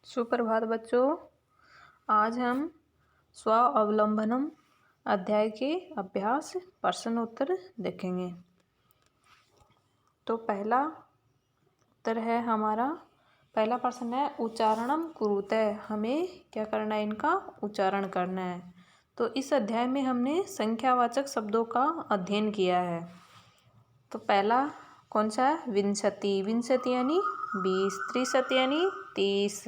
सुप्रभात बच्चों। आज हम स्वावलंबनम अध्याय के अभ्यास प्रश्न उत्तर देखेंगे। तो पहला उत्तर है हमारा, पहला प्रश्न है उच्चारणम कुरुते। हमें क्या करना है, इनका उच्चारण करना है। तो इस अध्याय में हमने संख्यावाचक शब्दों का अध्ययन किया है। तो पहला कौन सा है, विंशति। विंशति यानी 20, त्रिशत यानी 30,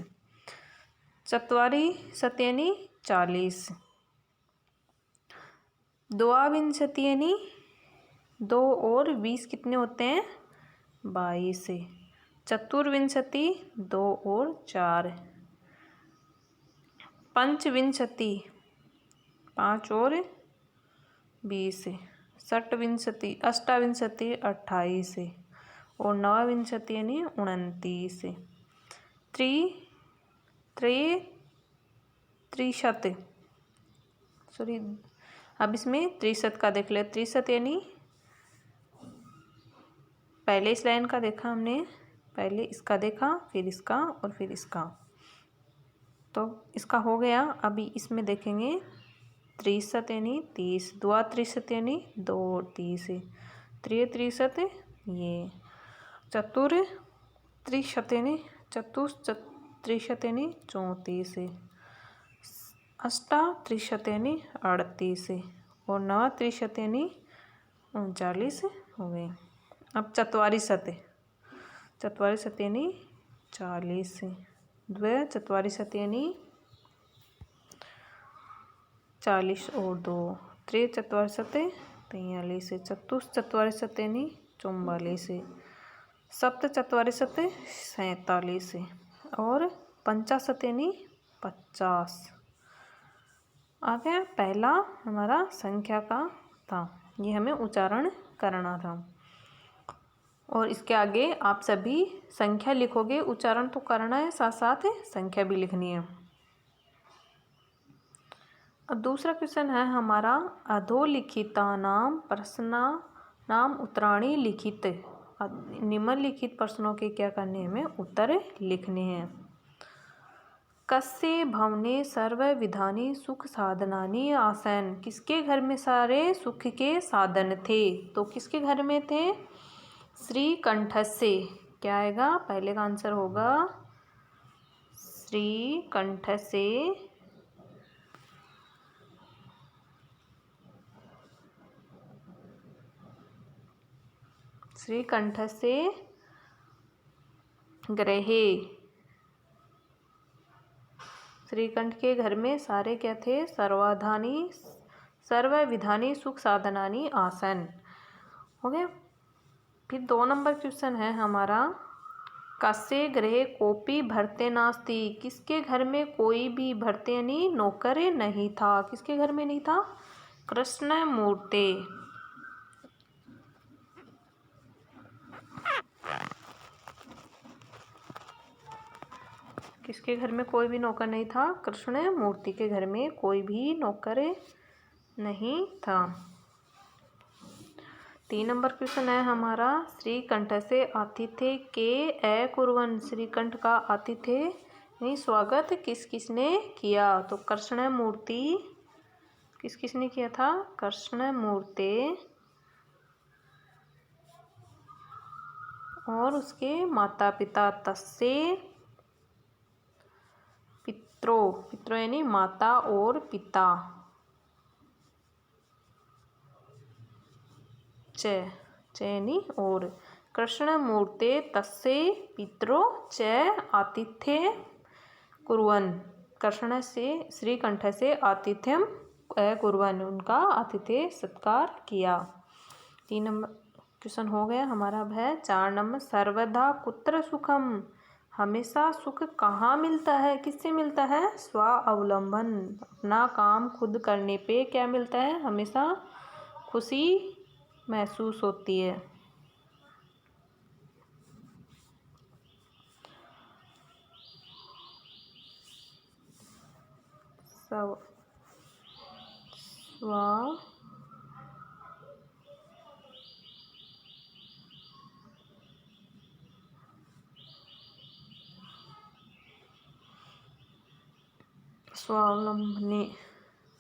चत्वारिशत यानी 40, द्वाविंशति यानी 2 और 20 कितने होते हैं, 22। चतुर्विंशति 2 और 4, पंचविंशति 5 और 20, षटविंशति अष्टाविंशति 28 और नवाविंशति यानी 29। त्रिशत सॉरी, अब इसमें त्रिशत का देख ले। त्रिशत यानी पहले इस लाइन का देखा हमने, पहले इसका देखा, फिर इसका और फिर इसका, तो इसका हो गया। अभी इसमें देखेंगे त्रिशत यानी 30, द्वा त्रिशत यानी 2 और 30, त्रिशत ये, चतुर त्रिशत यानी त्रिशत यानी 34, अष्टा त्रिशत यानी 38 और नवा त्रिशत यानी 39 हो गए। अब चत्वारिशत यानी 40, द्वय चत्वारिशत यानी 40 और 2, त्रि चत्वारिशत 43, चतुश्चत्वारिशत यानी 44, सप्त चत्वारिशत 47 और पंचाशत यानी 50। आ गया, पहला हमारा संख्या का था, ये हमें उच्चारण करना था। और इसके आगे आप सभी संख्या लिखोगे, उच्चारण तो करना है, साथ साथ संख्या भी लिखनी है। अब दूसरा क्वेश्चन है हमारा, अधोलिखितानाम प्रश्नानाम उत्तराणि लिखित। निम्नलिखित प्रश्नों के क्या करने हैं, हमें उत्तर लिखने हैं। कस्य भवने सर्वविधानि सुख साधनानि आसन्। किसके घर में सारे सुख के साधन थे, तो किसके घर में थे, श्रीकंठस्य। क्या आएगा, पहले का आंसर होगा श्रीकंठस्य। श्रीकंठस्य गृहे। श्रीकंठ के घर में सारे क्या थे, सर्वविधानि सुख साधनानि आसन्। हो गया। फिर 2 नंबर क्वेश्चन है हमारा, कस्य गृहे कोपी भर्ते नास्ति। किसके घर में कोई भी भर्ते यानी नौकर नहीं था। किसके घर में नहीं था, कृष्ण मूर्ते। किसके घर में कोई भी नौकर नहीं था, कृष्ण मूर्ति के घर में कोई भी नौकर नहीं था। 3 नंबर क्वेश्चन है हमारा, श्रीकंठ से आतिथ्य के अकुर्वन्। श्रीकंठ का आतिथ्य यानी स्वागत किस किसने किया, तो कृष्ण मूर्ति। किस किसने किया था, कृष्ण मूर्ति और उसके माता पिता। तस्य पित्रो यानी माता और पिता। च यानी और, कृष्ण मूर्ते तस्य पित्रो च आतिथ्य कुर्वन्। कृष्ण से श्रीकंठ से आतिथ्यम कुर्वन्, उनका आतिथ्य सत्कार किया। 3 नंबर क्वेश्चन हो गया हमारा। अब है 4 नंबर, सर्वदा कुत्र सुखम। हमेशा सुख कहाँ मिलता है, किससे मिलता है, स्वावलंबन। अपना काम खुद करने पे क्या मिलता है, हमेशा खुशी महसूस होती है। स्वावलंबने,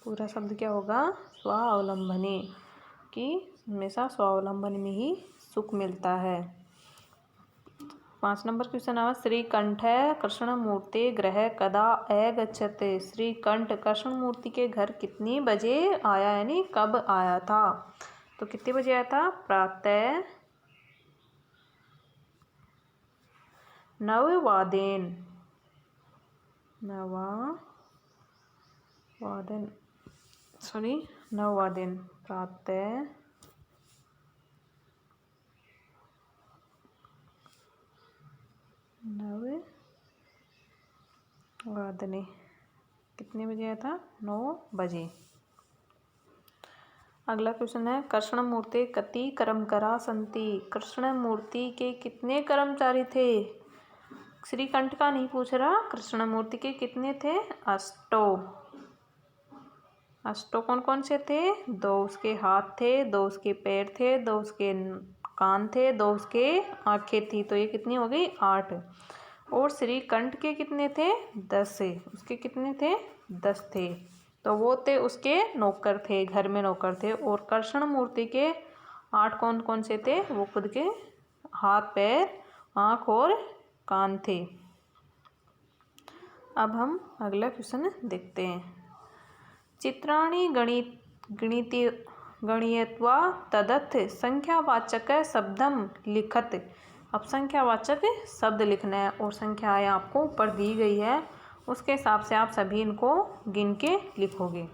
पूरा शब्द क्या होगा? स्वावलंबने, कि हमेशा स्वावलंबन में ही सुख मिलता है। 5 नंबर क्वेश्चन आवा, श्रीकंठ कृष्णमूर्ति गृह कदा अगच्छते। श्रीकंठ कृष्णमूर्ति के घर कितनी बजे आया, यानी कब आया था? तो कितने बजे आया था? प्रातः 9 वादेन, प्रातः 9 वादने, कितने बजे आया था? 9 बजे। अगला क्वेश्चन है, कृष्णमूर्ति कति कर्मकरा सन्ति। कृष्णमूर्ति के कितने कर्मचारी थे? श्रीकंठ का नहीं पूछ रहा, कृष्णमूर्ति के कितने थे? अष्टो कौन कौन से थे? 2 उसके हाथ थे, 2 उसके पैर थे, 2 उसके कान थे, 2 उसके आंखें थी। तो ये कितनी हो गई? 8। और श्रीकंठ के कितने थे? 10। उसके कितने थे? 10 थे। तो वो थे उसके नौकर थे, घर में नौकर थे। और कृष्ण मूर्ति के 8 कौन कौन से थे? वो खुद के हाथ, पैर, आँख और कान थे। अब हम अगला क्वेश्चन देखते हैं। चित्राणि गणयित्वा तदर्थ संख्यावाचक शब्दम लिखत। अब संख्यावाचक शब्द लिखना है और संख्याएं आपको ऊपर दी गई है, उसके हिसाब से आप सभी इनको गिन के लिखोगे।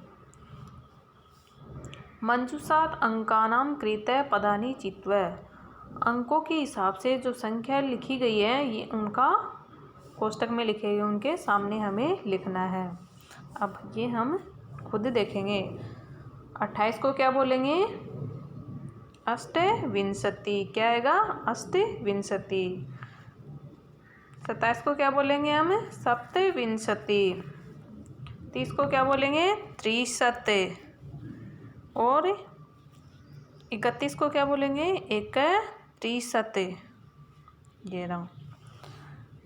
मंजूषात अंकानाम कृते पदानि चित्वा। अंकों के हिसाब से जो संख्या लिखी गई है, ये उनका कोष्टक में लिखे गए, उनके सामने हमें लिखना है। अब ये हम खुद देखेंगे। 28 को क्या बोलेंगे? अष्टविंशति। क्या आएगा? अष्टविंशति। 27 को क्या बोलेंगे हम? सप्तविंशति। 30 को क्या बोलेंगे? 63। और 31 को क्या बोलेंगे? 31। ये रहा।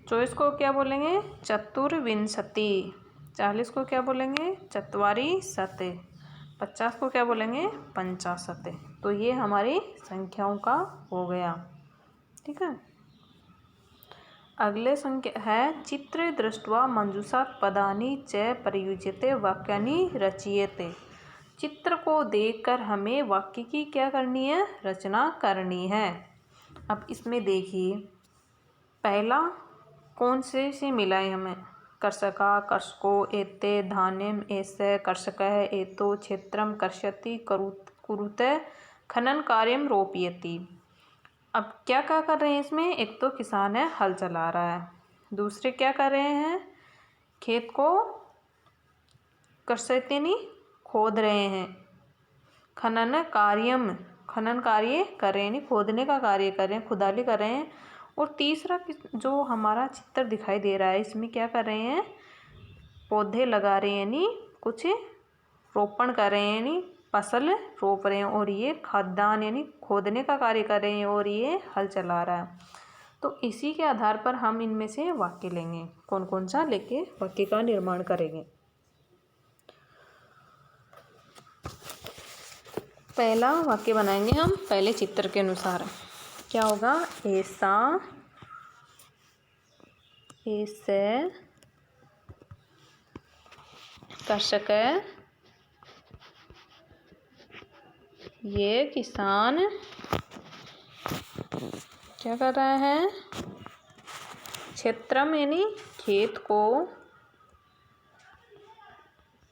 24 को क्या बोलेंगे? चतुर्विंशति। 40 को क्या बोलेंगे? चत्वारिशत्। 50 को क्या बोलेंगे? पंचाशत्। तो ये हमारी संख्याओं का हो गया। ठीक है। अगले संख्या है, चित्र दृष्ट्वा मंजूषात पदानि च प्रयुज्यते वाक्यानि रचयते। चित्र को देखकर हमें वाक्य की क्या करनी है? रचना करनी है। अब इसमें देखिए, पहला कौन से मिला है हमें? कर्षका, कर्षको, एते, धान्यम, ऐसे, कर्षकः, एतो, क्षेत्रम, कर्षति, कुरुते, खनन कार्यम, रोपयति। अब क्या क्या कर रहे हैं इसमें? एक तो किसान है, हल चला रहा है। दूसरे क्या कर रहे हैं? खेत को कर्षति नहीं, खोद रहे हैं। खनन कार्य कर रहे हैं, नहीं खोदने का कार्य कर रहे हैं, खुदाई कर रहे हैं। और तीसरा जो हमारा चित्र दिखाई दे रहा है, इसमें क्या कर रहे हैं? पौधे लगा रहे हैं, यानी कुछ रोपण कर रहे हैं, यानी फसल रोप रहे हैं। और ये खाद्यान्न यानी खोदने का कार्य कर रहे हैं, और ये हल चला रहा है। तो इसी के आधार पर हम इनमें से वाक्य लेंगे, कौन कौन सा लेके वाक्य का निर्माण करेंगे। पहला वाक्य बनाएंगे हम पहले चित्र के अनुसार। क्या होगा? ऐसा, ऐसे कर्षक, ये किसान क्या कर रहा है? क्षेत्रम यानी खेत को,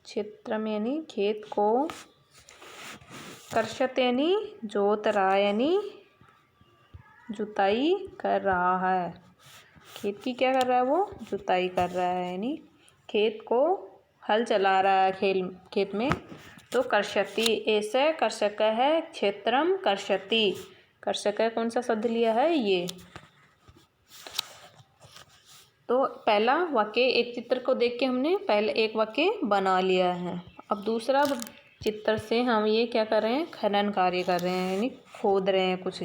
क्षेत्रम यानी खेत को, कर्षत यानी जोत रहा है, यानी जुताई कर रहा है। खेत की क्या कर रहा है? वो जुताई कर रहा है, यानी खेत को हल चला रहा है खेत में। तो कर्षति, ऐसे कर्षक है, क्षेत्रम कर्षति। कर्षक कौन सा शब्द लिया है? ये। तो पहला वाक्य, एक चित्र को देख के हमने पहले एक वाक्य बना लिया है। अब दूसरा चित्र से हम ये क्या कर रहे हैं? खनन कार्य कर रहे हैं, यानी खोद रहे हैं कुछ।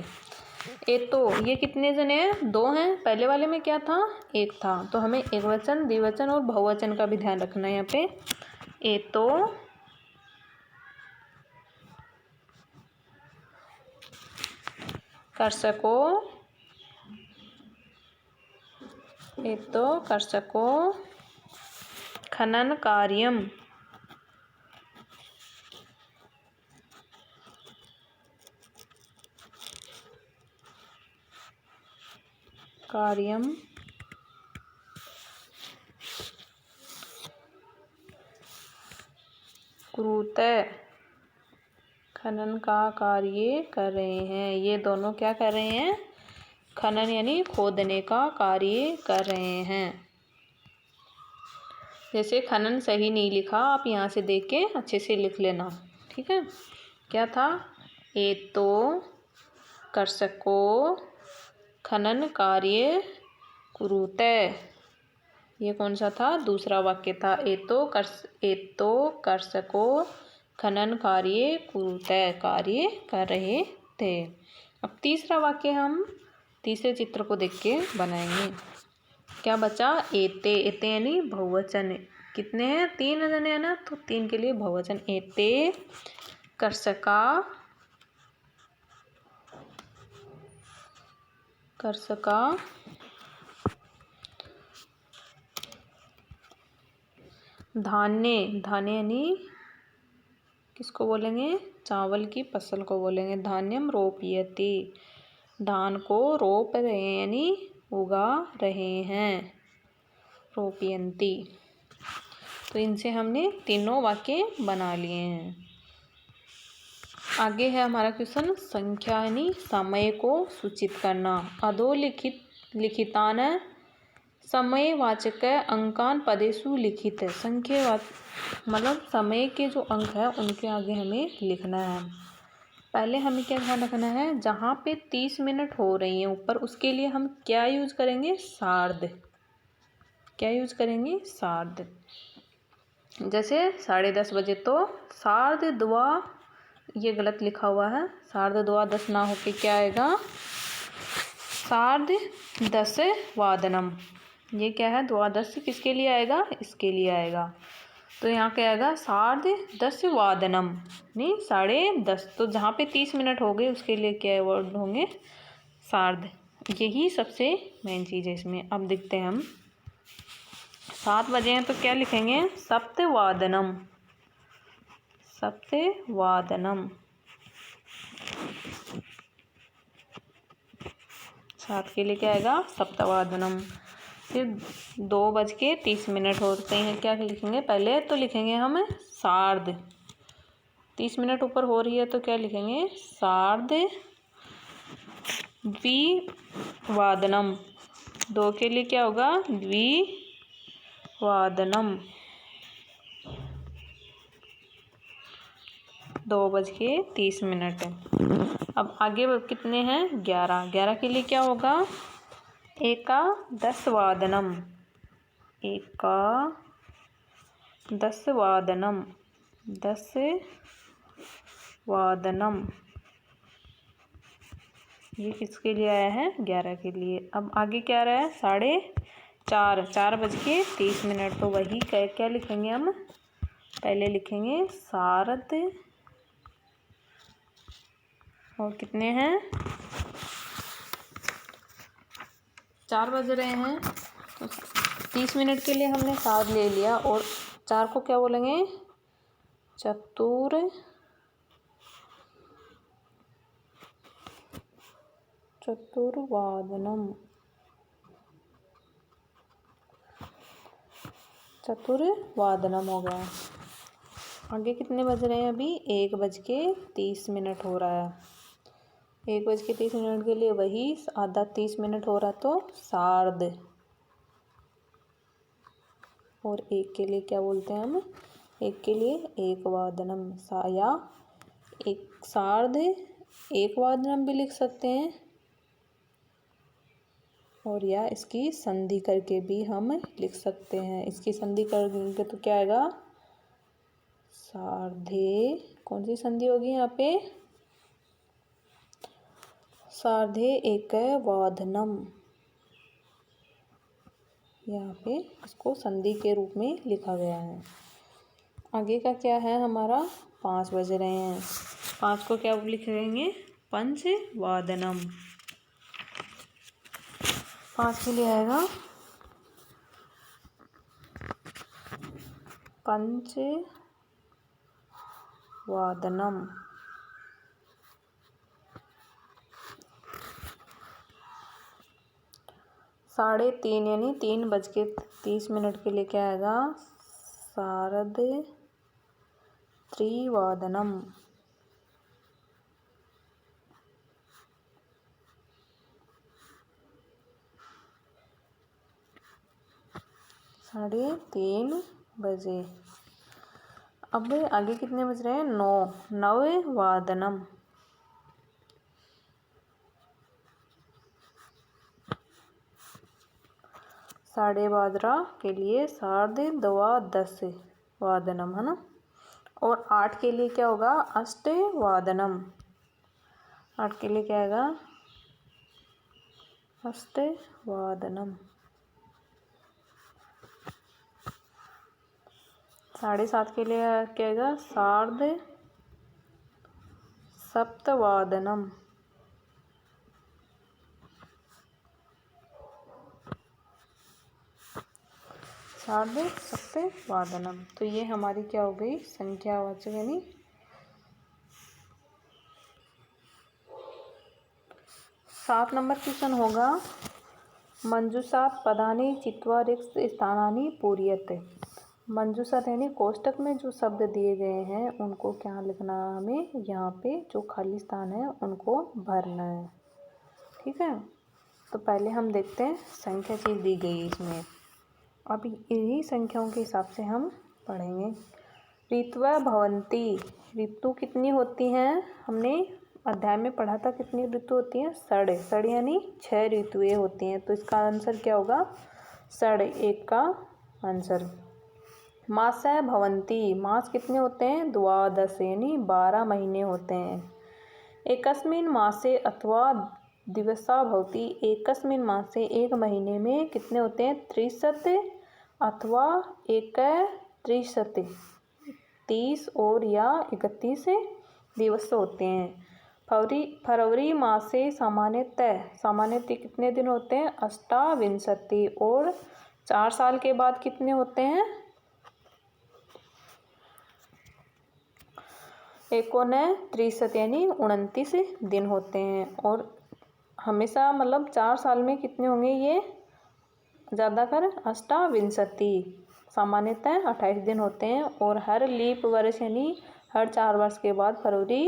एतो, ये कितने जने हैं? 2 हैं। पहले वाले में क्या था? 1 था। तो हमें एकवचन, द्विवचन और बहुवचन का भी ध्यान रखना है यहाँ पे। एतो कर्षको, एतो कर्षको खनन कार्यम, कुरुते, खनन का कार्य कर रहे हैं। ये दोनों क्या कर रहे हैं? खनन यानी खोदने का कार्य कर रहे हैं। जैसे खनन सही नहीं लिखा, आप यहाँ से देख के अच्छे से लिख लेना, ठीक है। क्या था? एतो कर्षको खनन कार्य कुरुते। ये कौन सा था? दूसरा वाक्य था। एतो कर्षको खनन कार्य कुरुते, कार्य कर रहे थे। अब तीसरा वाक्य हम तीसरे चित्र को देख के बनाएंगे। क्या बचा? एते, एते यानी बहुवचन। कितने हैं? 3 जने हैं ना, तो 3 के लिए बहुवचन। एते कर्षका धान्य, धान्य यानी किसको बोलेंगे? चावल की फसल को बोलेंगे। धान्यम रोपयति, धान को रोप रहे हैं यानी उगा रहे हैं। रोपयंती। तो इनसे हमने तीनों वाक्य बना लिए हैं। आगे है हमारा क्वेश्चन संख्या यानी समय को सूचित करना। अधोलिखितान समयवाचक अंकान पदेषु लिखित। संख्या मतलब समय के जो अंक है उनके आगे हमें लिखना है। पहले हमें क्या ध्यान रखना है? जहाँ पे 30 मिनट हो रही हैं ऊपर, उसके लिए हम क्या यूज करेंगे? सार्ध। क्या यूज करेंगे? सार्ध। जैसे 10:30 बजे, तो सार्ध द्वा, ये गलत लिखा हुआ है। सार्ध द्वा 10 ना होके क्या आएगा? सार्ध 10 वादनम। ये क्या है? द्वादश किसके लिए आएगा? इसके लिए आएगा। तो यहाँ क्या आएगा? सार्ध 10 वादनम, नहीं 10:30। तो जहाँ पे 30 मिनट हो गए उसके लिए क्या वर्ड होंगे? सार्ध। यही सबसे मेन चीज़ है इसमें। अब देखते हैं हम 7 बजे हैं तो क्या लिखेंगे? सप्तवादनम, सप्तवादनम। 7 के लिए क्या आएगा? सप्तवादनम। फिर 2:30 होते हैं, क्या लिखेंगे? पहले तो लिखेंगे हम सार्ध। 30 मिनट ऊपर हो रही है तो क्या लिखेंगे? सार्ध द्विवादनम। 2 के लिए क्या होगा? द्विवादनम। 2:30। अब आगे कितने हैं? 11। 11 के लिए क्या होगा? एकादशवादनम, एकादशवादनम, 10 वादनम। ये किसके लिए आया है? 11 के लिए। अब आगे क्या रहा है? 4:30, 4:30। तो वही क्या लिखेंगे हम? पहले लिखेंगे सार्ध, और कितने हैं? 4 बज रहे हैं तो 30 मिनट के लिए हमने सार्ध ले लिया, और 4 को क्या बोलेंगे? चतुर्वादनम, चतुर्वादनम हो गया। आगे कितने बज रहे हैं? अभी 1:30 हो रहा है। 1:30 के लिए वही आधा 30 मिनट हो रहा, तो सार्ध। और 1 के लिए क्या बोलते हैं हम? 1 के लिए एकवादनम, या एक सार्ध 1 वादनम भी लिख सकते हैं, और या इसकी संधि करके भी हम लिख सकते हैं। इसकी संधि करेंगे तो क्या आएगा? सार्धे। कौन सी संधि होगी यहाँ पे? सार्धे एकवादनम, यहाँ पे इसको संधि के रूप में लिखा गया है। आगे का क्या है हमारा, 5 बज रहे हैं, 5 को क्या लिख लेंगे, पंचवादनम। 5 के लिए आएगा पंचवादनम। 3:30 यानी 3:30 के लिए क्या आएगा, सार्ध त्रिवादनम। 3:30 बजे। अब आगे कितने बज रहे हैं, 9, नववादनम। 12:30 के लिए सार्धद्वादश वादनम, है ना। और 8 के लिए क्या होगा, अष्टवादनम। 8 के लिए क्या आएगा, अष्टवादनम। 7:30 के लिए क्या आएगा, सार्धसप्तवादनम। 7:30 तो ये हमारी क्या हो गई, संख्यावाचक यानी 7 नंबर क्वेश्चन होगा, मंजूषात पदानि चित्वा रिक्त स्थानानि पूर्यते। मंजूषात यानी कोष्टक में जो शब्द दिए गए हैं उनको क्या लिखना है हमें, यहाँ पे जो खाली स्थान है उनको भरना है, ठीक है। तो पहले हम देखते हैं संख्या चीज दी गई इसमें, अब इन्हीं संख्याओं के हिसाब से हम पढ़ेंगे। ऋतवा भवंती, ऋतु कितनी होती हैं, हमने अध्याय में पढ़ा था कितनी ऋतु होती हैं, षड यानी 6 ऋतुएं होती हैं। तो इसका आंसर क्या होगा, षड 1 का आंसर। मासः भवंती, मास कितने होते हैं, द्वादश यानी 12 महीने होते हैं। एकस्मिन् मासे अथवा दिवसा भवति, एकस्मिन् मासे एक महीने में कितने होते हैं, 30 अथवा 31, 30 और या 31 दिवस होते हैं। फरवरी मासे सामान्यतः कितने दिन होते हैं, 28 और 4 साल के बाद कितने होते हैं, 29 यानी 29 दिन होते हैं। और हमेशा मतलब 4 साल में कितने होंगे, ये ज़्यादातर 28, सामान्यतः 28 दिन होते हैं। और हर लीप वर्ष यानी हर 4 वर्ष के बाद फरवरी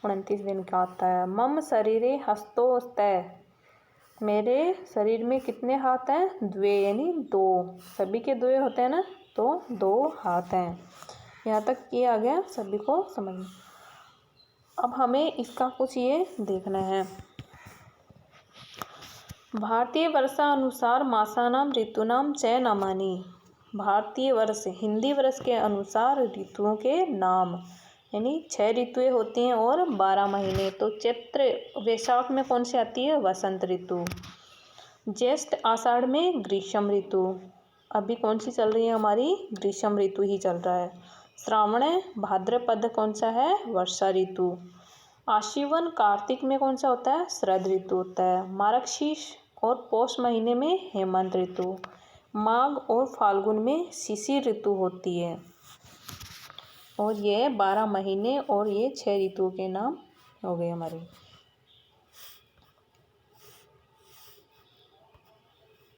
29 दिन का आता है। मम शरीरे हस्तोस्तय, मेरे शरीर में कितने हाथ हैं, 2 यानी 2, सभी के 2 होते हैं ना, तो 2 हाथ हैं। यहाँ तक ये आ गया सभी को समझ में। अब हमें इसका कुछ ये देखना है, भारतीय वर्षानुसार मासानाम ऋतूनाम च नामानि। भारतीय वर्ष हिंदी वर्ष के अनुसार ऋतुओं के नाम, यानी 6 ऋतुएं होती हैं और 12 महीने। तो चैत्र वैशाख में कौन सी आती है, वसंत ऋतु। ज्येष्ठ आषाढ़ में ग्रीष्म ऋतु, अभी कौन सी चल रही है हमारी, ग्रीष्म ऋतु ही चल रहा है। श्रावण भाद्रपद कौन सा है, वर्षा ऋतु। आश्विन कार्तिक में कौन सा होता है, शरद ऋतु होता है। मार्गशीर्ष और पौष महीने में हेमंत ऋतु। माघ और फाल्गुन में शिशिर ऋतु होती है। और ये 12 महीने और ये 6 ऋतुओं के नाम हो गए हमारे।